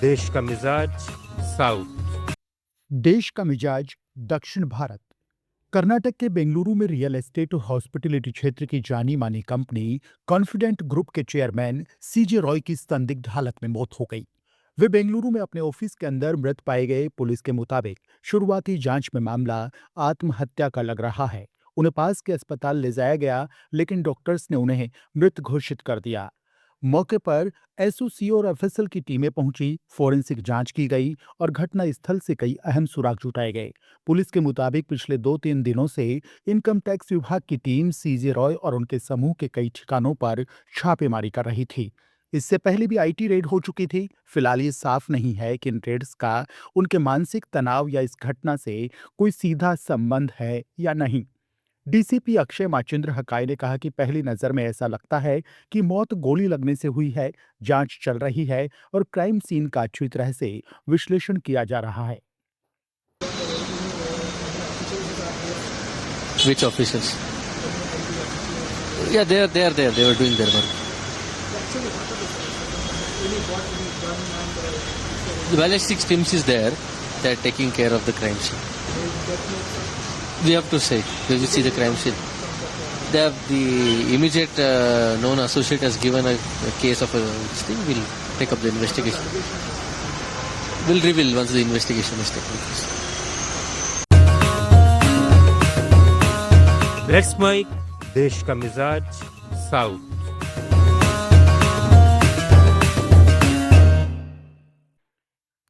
देश का मिजाज साउथ। देश का मिजाज दक्षिण भारत। कर्नाटक के बेंगलुरु में रियल एस्टेट और हॉस्पिटैलिटी क्षेत्र की जानी मानी कंपनी कॉन्फिडेंट ग्रुप के चेयरमैन सीजे रॉय की संदिग्ध हालत में मौत हो गई। वे बेंगलुरु में अपने ऑफिस के अंदर मृत पाए गए। पुलिस के मुताबिक शुरुआती जांच में मामला आत्महत्या का लग रहा है। उन्हें पास के अस्पताल ले जाया गया, लेकिन डॉक्टर्स ने उन्हें मृत घोषित कर दिया। मौके पर एसओसी और एफएसएल की टीमें पहुंची, फोरेंसिक जांच की गई और घटना स्थल से कई अहम सुराग जुटाए गए। पुलिस के मुताबिक पिछले 2-3 दिनों से इनकम टैक्स विभाग की टीम सीजे रॉय और उनके समूह के कई ठिकानों पर छापेमारी कर रही थी। इससे पहले भी आईटी रेड हो चुकी थी। फिलहाल ये साफ नहीं है कि इन रेड्स का उनके मानसिक तनाव या इस घटना से कोई सीधा संबंध है या नहीं। डीसीपी अक्षय माचिंद्र हकाई ने कहा कि पहली नजर में ऐसा लगता है कि मौत गोली लगने से हुई है। जांच चल रही है और क्राइम सीन का अच्छी तरह से विश्लेषण किया जा रहा है। Which officers? Yeah, they are there. They were doing their work. The ballistics teams is there. They are taking care of the crime scene. We have to say, we will see the crime scene. They have the immediate known associate has given a case of this thing. We'll take up the investigation. We'll reveal once the investigation is taken place. Let's mic देश का मिजाज south.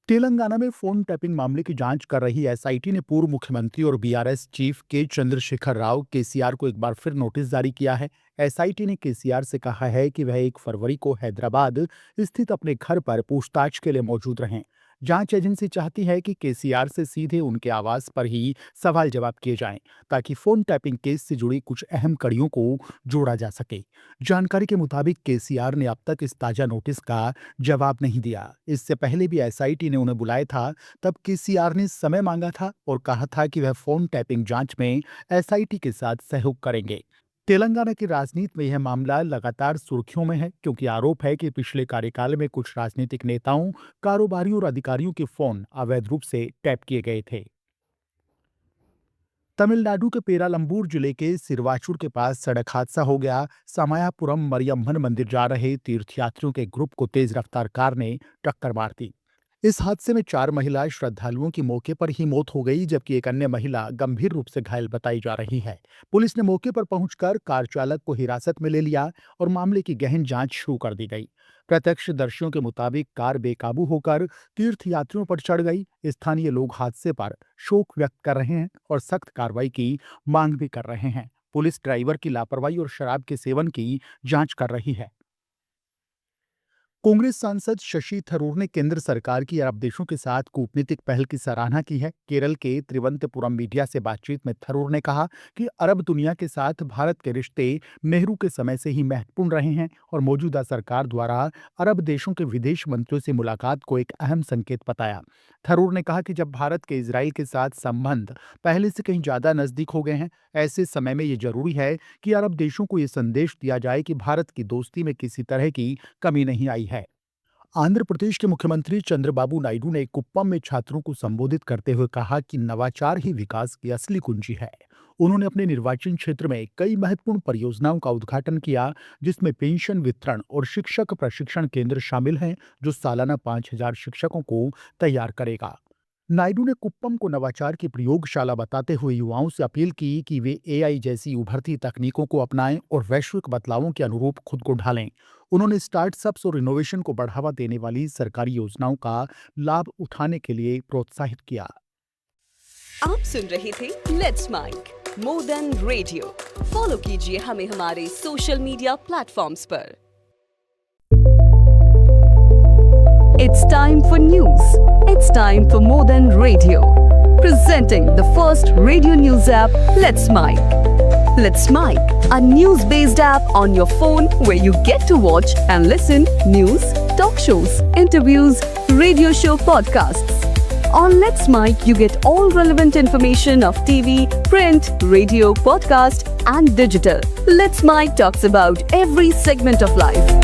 Telangana में phone tapping मामले की जांच कर रही SIT ने पूर्व मुख्यमंत्री और बीआरएस चीफ के चंद्रशेखर राव केसीआर को एक बार फिर नोटिस जारी किया है। एसआईटी ने केसीआर से कहा है कि वह 1 फरवरी को हैदराबाद स्थित अपने घर पर पूछताछ के लिए मौजूद रहें। जांच एजेंसी चाहती है कि केसीआर से सीधे उनके आवास पर ही सवाल जवाब किए जाएं, ताकि फोन टैपिंग केस से जुड़ी कुछ अहम कड़ियों को जोड़ा जा सके। जानकारी के मुताबिक केसीआर ने अब तक इस ताजा नोटिस का जवाब नहीं दिया। इससे पहले भी एसआईटी ने उन्हें बुलाया था, तब केसीआर ने समय मांगा था और कहा था कि वह फोन टैपिंग जांच में एसआईटी के साथ सहयोग करेंगे। तेलंगाना की राजनीति में यह मामला लगातार सुर्खियों में है, क्योंकि आरोप है कि पिछले कार्यकाल में कुछ राजनीतिक नेताओं, कारोबारियों और अधिकारियों के फोन अवैध रूप से टैप किए गए थे। तमिलनाडु के पेरालंबूर जिले के सिरवाचूर के पास सड़क हादसा हो गया। समायापुरम मरियम्मन मंदिर जा रहे तीर्थयात्रियों के ग्रुप को तेज रफ्तार कार ने टक्कर मार दी। इस हादसे में 4 महिला श्रद्धालुओं की मौके पर ही मौत हो गई, जबकि एक अन्य महिला गंभीर रूप से घायल बताई जा रही है। पुलिस ने मौके पर पहुंचकर कार चालक को हिरासत में ले लिया और मामले की गहन जांच शुरू कर दी गई। प्रत्यक्षदर्शियों के मुताबिक कार बेकाबू होकर तीर्थयात्रियों पर चढ़ गई। स्थानीय लोग हादसे पर शोक व्यक्त कर रहे हैं और सख्त कार्रवाई की मांग भी कर रहे हैं। पुलिस ड्राइवर की लापरवाही और शराब के सेवन की जांच कर रही है। कांग्रेस सांसद शशि थरूर ने केंद्र सरकार की अरब देशों के साथ कूटनीतिक पहल की सराहना की है। केरल के त्रिवंतपुरम मीडिया से बातचीत में थरूर ने कहा कि अरब दुनिया के साथ भारत के रिश्ते नेहरू के समय से ही महत्वपूर्ण रहे हैं और मौजूदा सरकार द्वारा अरब देशों के विदेश मंत्रियों से मुलाकात को एक अहम संकेत बताया। थरूर ने कहा कि जब भारत के इजराइल के साथ संबंध पहले से कहीं ज्यादा नजदीक हो गए हैं, ऐसे समय में ये जरूरी है कि अरब देशों को ये संदेश दिया जाए कि भारत की दोस्ती में किसी तरह की कमी नहीं आई है। आंध्र प्रदेश के मुख्यमंत्री चंद्रबाबू नायडू ने कुप्पम में छात्रों को संबोधित करते हुए कहा कि नवाचार ही विकास की असली कुंजी है। उन्होंने अपने निर्वाचन क्षेत्र में कई महत्वपूर्ण परियोजनाओं का उद्घाटन किया, जिसमें पेंशन वितरण और शिक्षक प्रशिक्षण केंद्र शामिल हैं, जो सालाना 5000 शिक्षकों को तैयार करेगा। नायडू ने कुप्पम को नवाचार की प्रयोगशाला बताते हुए युवाओं से अपील की कि वे एआई जैसी उभरती तकनीकों को अपनाएं और वैश्विक बदलावों के अनुरूप खुद को ढालें। उन्होंने स्टार्टअप्स और इनोवेशन को बढ़ावा देने वाली सरकारी योजनाओं का लाभ उठाने के लिए प्रोत्साहित किया। आप सुन रहे थे let's mic more than radio. Follow कीजिए हमें हमारे सोशल मीडिया प्लेटफॉर्म्स पर। It's time for news. It's time for More Than Radio. Presenting the first radio news app, Let's Mic. Let's Mic, a news-based app on your phone where you get to watch and listen news, talk shows, interviews, radio show podcasts. On Let's Mic, you get all relevant information of TV, print, radio, podcast, and digital. Let's Mic talks about every segment of life.